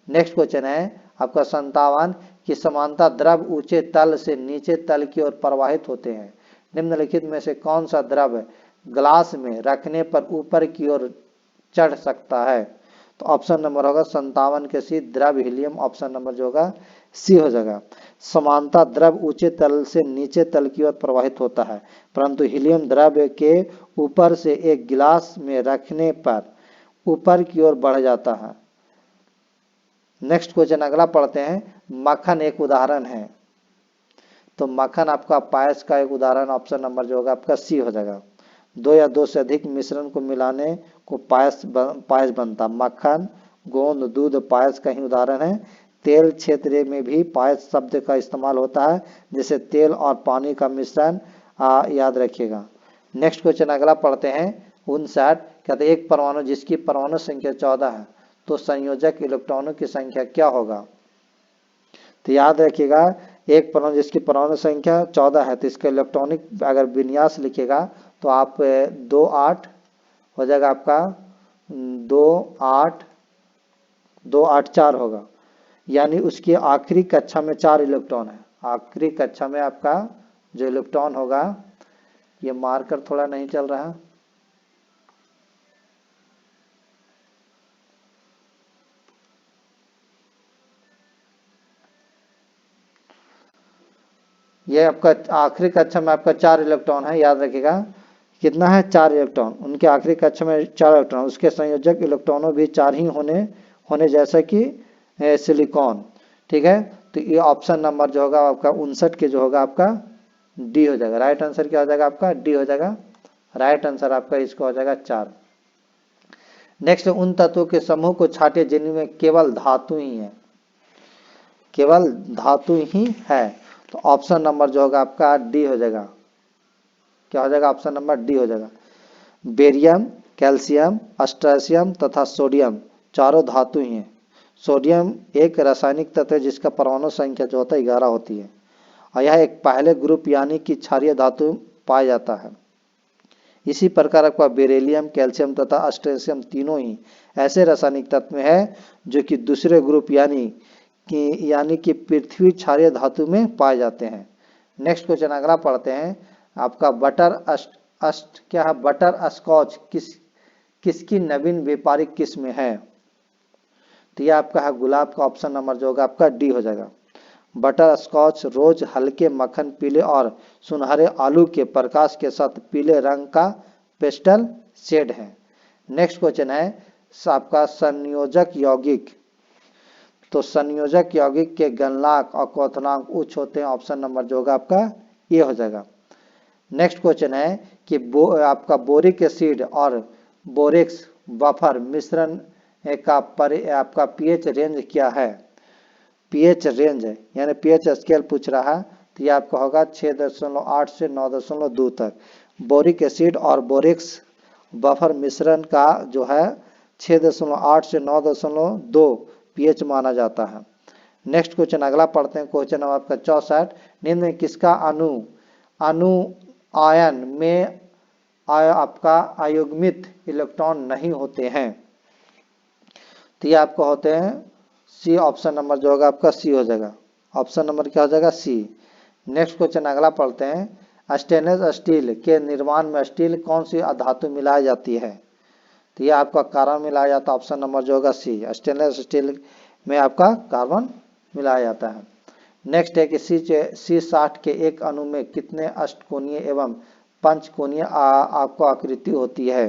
नेक्स्ट क्वेश्चन है आपका 57 की समानता द्रव ऊंचे तल से नीचे तल की ओर प्रवाहित होते हैं। निम्नलिखित में से कौन सा द्रव ग्लास में रखने पर ऊपर की ओर चढ़ सकता है? तो ऑप्शन नंबर होगा 57 के सी द्रव हीलियम। ऑप्शन नंबर जो होगा सी हो जाएगा। समानता द्रव ऊंचे तल से नीचे तल की ओर प्रवाहित होता है, परंतु हीलियम द्रव के ऊपर से एक गिलास में रखने पर ऊपर की ओर बढ़ जाता है। नेक्स्ट क्वेश्चन अगला पढ़ते हैं, मक्खन एक उदाहरण है। तो मक्खन आपका पायस का एक उदाहरण। ऑप्शन नंबर जो होगा आपका सी हो जाएगा। 2 या 2 से अधिक मिश्रण को मिलाने को पायस बनता। मक्खन, गोंद, दूध पायस का ही उदाहरण है। तेल क्षेत्र में भी पायस शब्द का इस्तेमाल होता है, जैसे तेल और पानी का मिश्रण, याद रखिएगा। नेक्स्ट क्वेश्चन अगला पढ़ते हैं, 59 कहते हैं एक परमाणु जिसकी परमाणु संख्या 14 है तो संयोजक इलेक्ट्रॉनों की संख्या क्या होगा? तो याद रखिएगा एक परमाणु जिसकी परमाणु संख्या 14 है तो इसका इलेक्ट्रॉनिक अगर विन्यास लिखिएगा तो आप 2 8 हो जाएगा आपका 2 8 4 होगा, यानी उसकी आखिरी कक्षा में 4 इलेक्ट्रॉन है। आखिरी कक्षा में आपका जो इलेक्ट्रॉन होगा, ये मार्कर थोड़ा नहीं चल रहा, ये आपका आखिरी कक्षा में आपका 4 इलेक्ट्रॉन है। याद रखिएगा कितना है? 4 इलेक्ट्रॉन। उनके आखिरी कक्षा में 4 इलेक्ट्रॉन, उसके संयोजक इलेक्ट्रॉनों भी 4 ही होने जैसा कि सिलिकॉन। ठीक है, तो ये ऑप्शन नंबर जो होगा आपका 59 के जो होगा आपका डी हो जाएगा। राइट आंसर क्या हो जाएगा आपका? डी हो जाएगा। राइट आंसर आपका इसको हो जाएगा 4। नेक्स्ट, उन तत्वों के समूह को छांटे जिनमें केवल धातु ही है। केवल धातु ही है, तो ऑप्शन नंबर जो होगा आपका डी हो जाएगा। क्या हो जाएगा? ऑप्शन नंबर डी हो जाएगा। बेरियम, कैल्शियम, अस्ट्रेशियम तथा सोडियम चारों धातु ही हैं। सोडियम एक रासायनिक तत्व है जिसका परमाणु संख्या जो होता है 11 होती है और यह एक पहले ग्रुप यानी कि क्षारीय धातु पाया जाता है। इसी प्रकार आपका बेरिलियम, कैल्शियम तथा अस्ट्रेशियम तीनों ही ऐसे रासायनिक तत्व हैं जो कि दूसरे ग्रुप यानी कि पृथ्वी क्षारीय धातु में पाए जाते हैं। नेक्स्ट क्वेश्चन अगला पढ़ते हैं, आपका बटर स्कॉच किसकी नवीन व्यापारिक किस्म है? तो यह आपका है गुलाब का। ऑप्शन नंबर जो होगा आपका डी हो जाएगा। बटर स्कॉच रोज हल्के मक्खन, पीले और सुनहरे आलू के प्रकाश के साथ पीले रंग का पेस्टल शेड है। नेक्स्ट क्वेश्चन है आपका संयोजक यौगिक। तो संयोजक यौगिक के गलनांक और क्वथनांक उच्च होते हैं। ऑप्शन नंबर जो होगा आपका ये हो जाएगा। नेक्स्ट क्वेश्चन है कि आपका बोरिक एसिड और बोरेक्स बफर मिश्रण का आपका पीएच रेंज क्या है? पीएच रेंज है, यानी पीएच स्केल पूछ रहा है, तो ये आपका होगा 6.8 से 9.2 तक। बोरिक एसिड और बोरेक्स बफर मिश्रण का जो है 6.8 से 9.2 pH माना जाता है। नेक्स्ट क्वेश्चन अगला पढ़ते हैं, क्वेश्चन नंबर आपका 64, निम्न में किसका अणु आयन में आपका अयुग्मित इलेक्ट्रॉन नहीं होते हैं? तो ये आपको होते हैं सी, ऑप्शन नंबर जो होगा आपका सी हो जाएगा। ऑप्शन नंबर क्या हो जाएगा? सी। नेक्स्ट क्वेश्चन अगला पढ़ते हैं, स्टेनलेस स्टील के निर्माण में स्टील कौन सी धातु मिलाई जाती है? तो ये आपका कार्बन मिलाया जाता है। ऑप्शन नंबर जो होगा सी, स्टेनलेस स्टील में आपका कार्बन मिलाया जाता है। नेक्स्ट है कि C60 के एक अणु में कितने अष्टकोणीय एवं पंचकोणीय आपको आकृति होती है?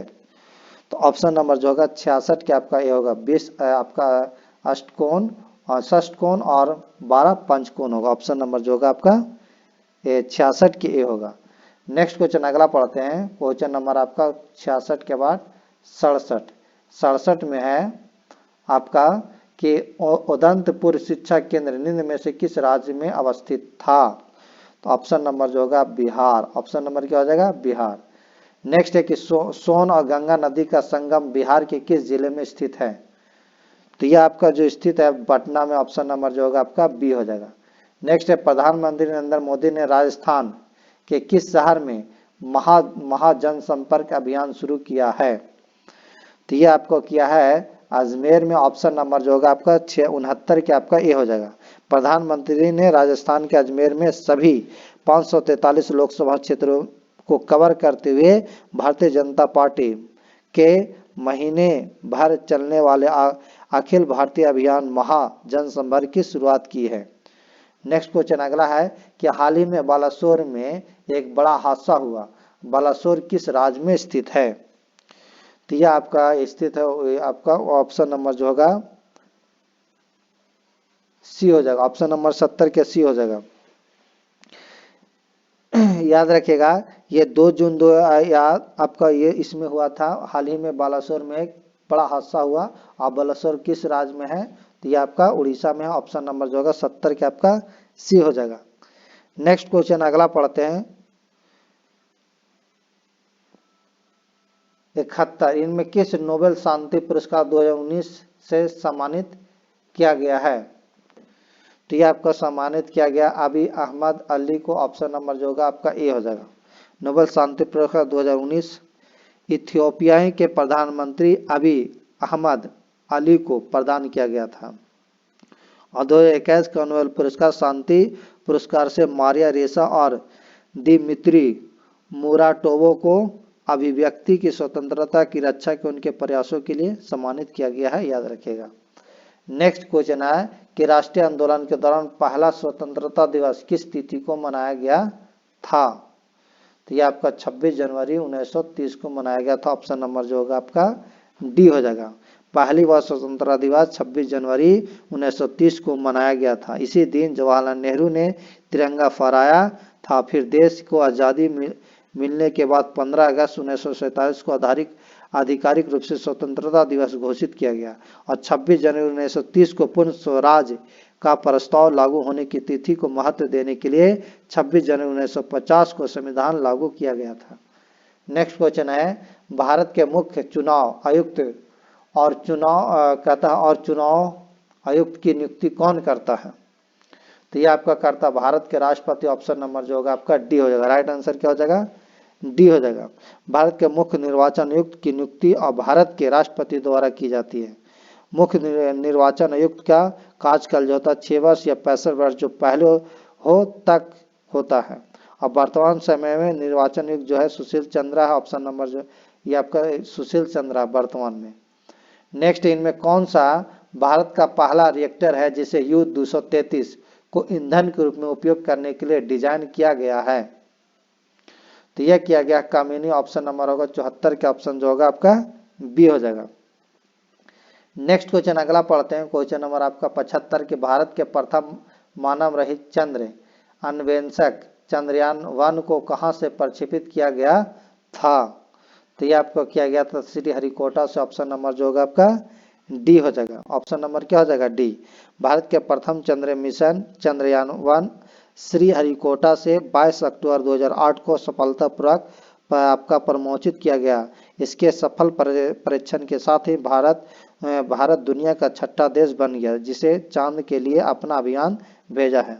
तो ऑप्शन नंबर जो होगा 66 के आपका ये होगा, 20 आपका अष्टकोण और षष्टकोण और 12 पंचकोण होगा। ऑप्शन नंबर जो होगा आपका 66 के ए होगा। नेक्स्ट क्वेश्चन अगला पढ़ते हैं, क्वेश्चन नंबर आपका 66 के बाद 67 में है आपका कि उदंतपुर शिक्षा केंद्र निम्न में से किस राज्य में अवस्थित था? तो ऑप्शन नंबर जो होगा बिहार। ऑप्शन नंबर क्या हो जाएगा? बिहार। नेक्स्ट है कि सोन और गंगा नदी का संगम बिहार के किस जिले में स्थित है? तो यह आपका जो स्थित है पटना में। ऑप्शन नंबर जो होगा आपका बी हो जाएगा। नेक्स्ट है प्रधानमंत्री नरेंद्र मोदी ने राजस्थान के किस शहर में महा जनसंपर्क अभियान शुरू किया है? तो ये आपको किया है अजमेर में। ऑप्शन नंबर जो होगा आपका 69 के आपका ए हो जाएगा। प्रधानमंत्री ने राजस्थान के अजमेर में सभी 543 लोकसभा क्षेत्रों को कवर करते हुए भारतीय जनता पार्टी के महीने भर चलने वाले अखिल भारतीय अभियान महा जनसंपर्क की शुरुआत की है। नेक्स्ट क्वेश्चन अगला है कि हाल ही में बालासोर में एक बड़ा हादसा हुआ। बालासोर किस राज्य में स्थित है? तो यह आपका स्थित है आपका ऑप्शन नंबर जो होगा सी हो जाएगा। ऑप्शन नंबर 70 के सी हो जाएगा। याद रखिएगा ये 2 जून 2 आपका ये इसमें हुआ था, हाल ही में बालासोर में एक बड़ा हादसा हुआ। और बालासोर किस राज्य में है? तो ये आपका उड़ीसा में है। ऑप्शन नंबर जो होगा 70 के आपका सी हो जाएगा। नेक्स्ट क्वेश्चन अगला पढ़ते हैं, 71, इनमें किस नोबेल शांति पुरस्कार 2019 से सम्मानित किया गया है? तो ये आपका सम्मानित किया गया अबी अहमद अली को। ऑप्शन नंबर जो होगा आपका ए हो जाएगा। नोबेल शांति पुरस्कार 2019 इथियोपिया के प्रधानमंत्री अबी अहमद अली को प्रदान किया गया था। और 2021 का नोबेल पुरस्कार शांति पुरस्कार से मारिया रेसा और दिमित्री मुराटोवो को अभिव्यक्ति की स्वतंत्रता की रक्षा के उनके प्रयासों के लिए सम्मानित किया गया है। याद रखिएगा। नेक्स्ट क्वेश्चन है कि राष्ट्रीय आंदोलन के दौरान पहला स्वतंत्रता दिवस किस तिथि को मनाया गया था? तो यह आपका 26 जनवरी 1930 को मनाया गया था। ऑप्शन नंबर जो होगा आपका डी हो जाएगा। पहली बार स्वतंत्रता दिवस 26 जनवरी 1930 को मनाया गया था। इसी दिन जवाहरलाल नेहरू ने तिरंगा फहराया था। फिर देश को आज़ादी मिलने के बाद 15 अगस्त 1947 को आधिकारिक रूप से स्वतंत्रता दिवस घोषित किया गया और 26 जनवरी 1930 को पूर्ण स्वराज का प्रस्ताव लागू होने की तिथि को महत्व देने के लिए 26 जनवरी 1950 को संविधान लागू किया गया था। नेक्स्ट क्वेश्चन है, भारत के मुख्य चुनाव आयुक्त और चुनाव आयुक्त की नियुक्ति कौन करता है? तो ये आपका करता भारत के राष्ट्रपति। ऑप्शन नंबर जो होगा आपका डी हो जाएगा। राइट आंसर क्या हो जाएगा? डी हो जाएगा। भारत के मुख्य निर्वाचन आयुक्त की नियुक्ति और भारत के राष्ट्रपति द्वारा की जाती है। मुख्य निर्वाचन आयुक्त का कार्यकाल जो होता है 6 वर्ष या 65 वर्ष जो पहले हो तक होता है। और वर्तमान समय में निर्वाचन आयुक्त जो है सुशील चंद्रा है। ऑप्शन नंबर जो ये आपका सुशील चंद्रा वर्तमान में। नेक्स्ट, इनमें कौन सा भारत का पहला रिएक्टर है जिसे U-233 को ईंधन के रूप में उपयोग करने के लिए डिजाइन किया गया है? तो यह किया गया कामिनी। ऑप्शन नंबर होगा 74 के ऑप्शन जो होगा आपका बी हो जाएगा। नेक्स्ट क्वेश्चन अगला पढ़ते हैं, क्वेश्चन नंबर आपका 75 के भारत के प्रथम मानव रहित चंद्र अन्वेषक चंद्रयान 1 को कहां से प्रक्षेपित किया गया था? तो यह आपको किया गया था श्रीहरिकोटा से। ऑप्शन नंबर जो होगा आपका डी हो जाएगा। ऑप्शन नंबर क्या हो जाएगा? डी। भारत के प्रथम चंद्र मिशन चंद्रयान 1 श्रीहरिकोटा से 22 अक्टूबर 2008 को सफलतापूर्वक आपका प्रमोचित किया गया। इसके सफल परीक्षण के साथ ही भारत दुनिया का छठा देश बन गया जिसे चांद के लिए अपना अभियान भेजा है।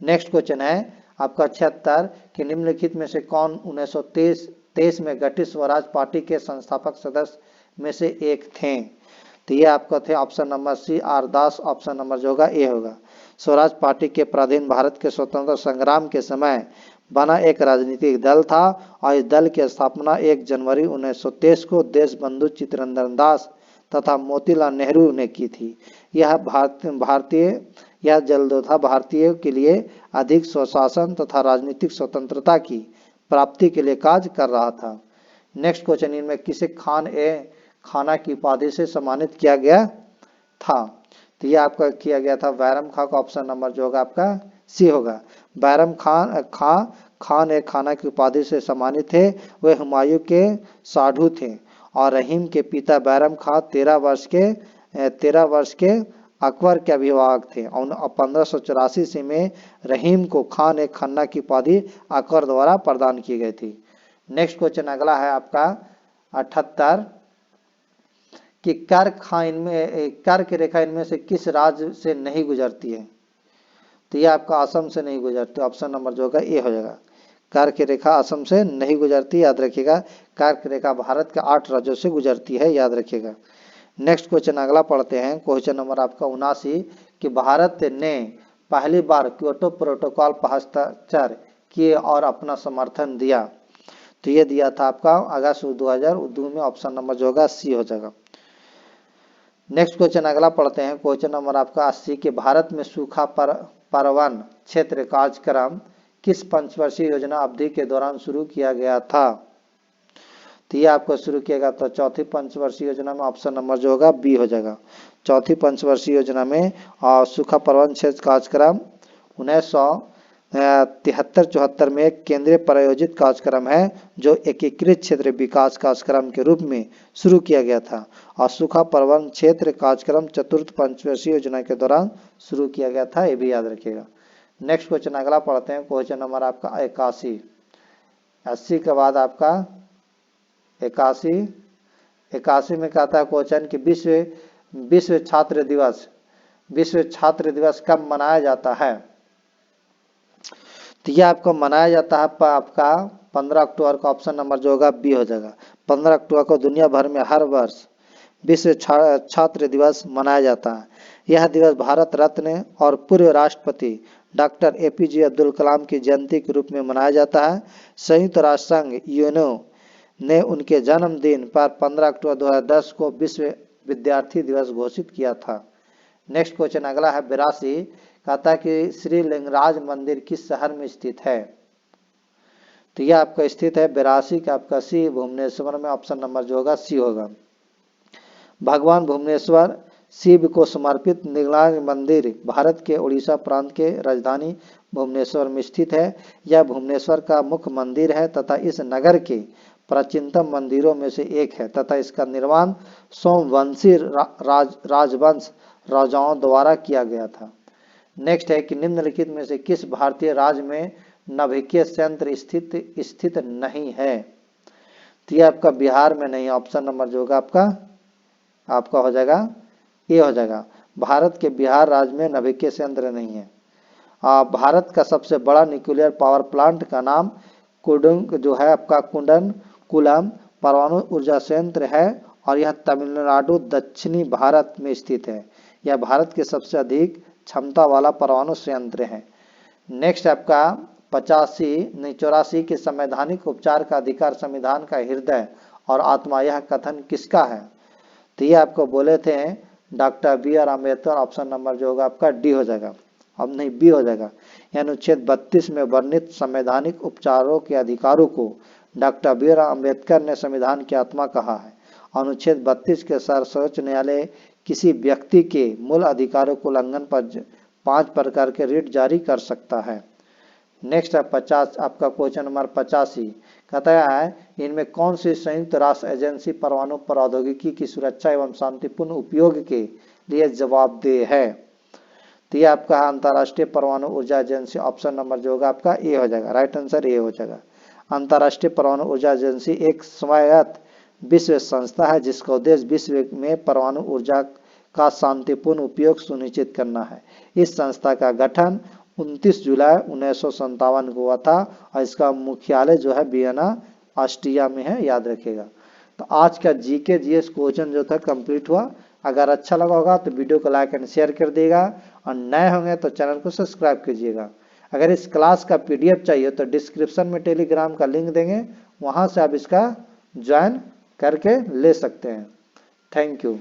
नेक्स्ट क्वेश्चन है आपका 76 कि निम्नलिखित में से कौन 1923 में गठित स्वराज पार्टी के संस्थापक सदस्य में से एक थे? तो ये आपका थे ऑप्शन नंबर सी आर दास, ऑप्शन नंबर जो होगा ए होगा। स्वराज पार्टी के प्राधीन भारत के स्वतंत्रता संग्राम के समय बना एक राजनीतिक दल था और इस दल की स्थापना 1 जनवरी 1923 को देशबंधु चित्तरंजन दास तथा मोतीलाल नेहरू ने की थी। यह जल्द था भारतीयों के लिए अधिक स्वशासन तथा राजनीतिक स्वतंत्रता की प्राप्ति के लिए कार्य कर रहा था। नेक्स्ट क्वेश्चन, इनमें किसे खाना की उपाधि से सम्मानित किया गया था? तो ये आपका किया गया था बैरम खां का, ऑप्शन नंबर जो होगा आपका सी होगा। बैरम खान एक खाना की उपाधि से सम्मानित थे। वे हुमायूं के साधु थे और रहीम के पिता बैरम खां 13 वर्ष के अकबर के अभिभावक थे और 1584 ईस्वी में रहीम को खान एक खन्ना की उपाधि अकबर द्वारा प्रदान की गई थी। नेक्स्ट क्वेश्चन अगला है आपका 78 कि कर्क रेखा इनमें से किस राज्य से नहीं गुजरती है? तो ये आपका असम से नहीं गुजरती, ऑप्शन नंबर जो होगा ए हो जाएगा। कर्क रेखा असम से नहीं गुजरती, याद रखिएगा। कर्क रेखा भारत के 8 राज्यों से गुजरती है, याद रखिएगा। नेक्स्ट क्वेश्चन अगला पढ़ते हैं, क्वेश्चन नंबर आपका 79 कि भारत ने पहली बार क्योटो प्रोटोकॉल पर हस्ताक्षर किए और अपना समर्थन दिया। तो ये दिया था आपका अगस्त 2002 में, ऑप्शन नंबर जो होगा सी हो जाएगा। नेक्स्ट क्वेश्चन अगला पढ़ते हैं, क्वेश्चन नंबर आपका 80 कि भारत में सूखा परवन क्षेत्र कार्यक्रम किस पंचवर्षीय योजना अवधि के दौरान शुरू किया गया था? तो ये आपको शुरू किया गया तो चौथी पंचवर्षीय योजना में, ऑप्शन नंबर जो होगा बी हो जाएगा। चौथी पंचवर्षीय योजना में सूखा परवन क्षेत्र कार्यक्रम 1973-74 में एक केंद्रीय प्रायोजित कार्यक्रम है जो एकीकृत क्षेत्र विकास कार्यक्रम के रूप में शुरू किया गया था और सूखा परवन क्षेत्र कार्यक्रम चतुर्थ पंचवर्षीय योजना के दौरान शुरू किया गया था, ये भी याद रखिएगा। नेक्स्ट क्वेश्चन अगला पढ़ते हैं, क्वेश्चन नंबर आपका 81। 80 के बाद आपका 81 में कहता है क्वेश्चन कि विश्व छात्र दिवस कब मनाया जाता है? तो यह आपको मनाया जाता है आपका 15 अक्टूबर को, ऑप्शन नंबर जो होगा बी हो जाएगा। 15 अक्टूबर को दुनिया भर में हर वर्ष विश्व छात्र दिवस मनाया जाता है। यह दिवस भारत रत्न और पूर्व राष्ट्रपति डॉक्टर APJ अब्दुल कलाम की जयंती के रूप में मनाया जाता है। संयुक्त राष्ट्र संघ यूएनओ ने उनके जन्मदिन पर 15 अक्टूबर 2010 को विश्व विद्यार्थी दिवस घोषित किया था। नेक्स्ट क्वेश्चन अगला है 82, कहता है कि श्री लिंगराज मंदिर किस शहर में स्थित है? तो यह आपका स्थित है 82 का आपका सी भुवनेश्वर में, ऑप्शन नंबर जो होगा सी होगा। भगवान भुवनेश्वर शिव को समर्पित लिंगराज मंदिर भारत के उड़ीसा प्रांत के राजधानी भुवनेश्वर में स्थित है। यह भुवनेश्वर का मुख्य मंदिर है तथा इस नगर के प्राचीनतम मंदिरों में से एक है तथा इसका निर्माण सोमवंशी राजवंश राजाओं द्वारा किया गया था। नेक्स्ट है कि निम्नलिखित में से किस भारतीय राज्य में नाभिकीय संयंत्र स्थित नहीं है? तो यह आपका बिहार में नहीं, ऑप्शन नंबर जो होगा आपका हो जाएगा ये हो जाएगा। भारत के बिहार राज्य में नाभिकीय संयंत्र नहीं है। भारत का सबसे बड़ा न्यूक्लियर पावर प्लांट का नाम कुडुंग जो है आपका कुंडनकुलम परमाणु ऊर्जा संयंत्र है और यह तमिलनाडु दक्षिणी भारत में स्थित है। यह भारत के सबसे अधिक क्षमता वाला परमाणु संयंत्र है। नेक्स्ट आपका 84 के संवैधानिक उपचार का अधिकार संविधान का हृदय और आत्मा, यह कथन किसका है? तो ये आपको बोले थे doctor BR Ambedkar, option number जो होगा आपका डी हो जाएगा, अब नहीं बी हो जाएगा। यह अनुच्छेद 32 में वर्णित संवैधानिक उपचारों के अधिकारों को डॉक्टर BR अम्बेडकर ने संविधान की आत्मा कहा है। अनुच्छेद 32 के अनुसार सर्वोच्च न्यायालय किसी व्यक्ति के मूल अधिकारों को उल्लंघन पर 5 प्रकार के रिट जारी कर सकता है। नेक्स्ट है 50 आपका क्वेश्चन नंबर 85, कहता है इनमें कौन सी संयुक्त राष्ट्र एजेंसी परमाणु प्रौद्योगिकी की सुरक्षा एवं शांतिपूर्ण उपयोग के लिए जवाबदेह है? तो ये आपका अंतर्राष्ट्रीय परमाणु ऊर्जा एजेंसी, ऑप्शन नंबर जो होगा आपका ए हो जाएगा, राइट आंसर ए हो जाएगा। अंतर्राष्ट्रीय परमाणु ऊर्जा एजेंसी एक स्वायत्त विश्व संस्था है जिसका उद्देश्य विश्व में परमाणु ऊर्जा का शांतिपूर्ण उपयोग सुनिश्चित करना है। इस संस्था का गठन 29 जुलाई 1957 को हुआ था और इसका मुख्यालय जो है वियना ऑस्ट्रिया में है, याद रखिएगा। तो आज का जीके जीएस क्वेश्चन जो था कंप्लीट हुआ। अगर अच्छा लगा होगा तो वीडियो को लाइक एंड शेयर कर दिएगा और नए होंगे तो चैनल को सब्सक्राइब कीजिएगा। अगर इस क्लास का पीडीएफ चाहिए तो डिस्क्रिप्शन में टेलीग्राम का लिंक देंगे, वहां से आप इसका ज्वाइन करके ले सकते हैं। Thank you.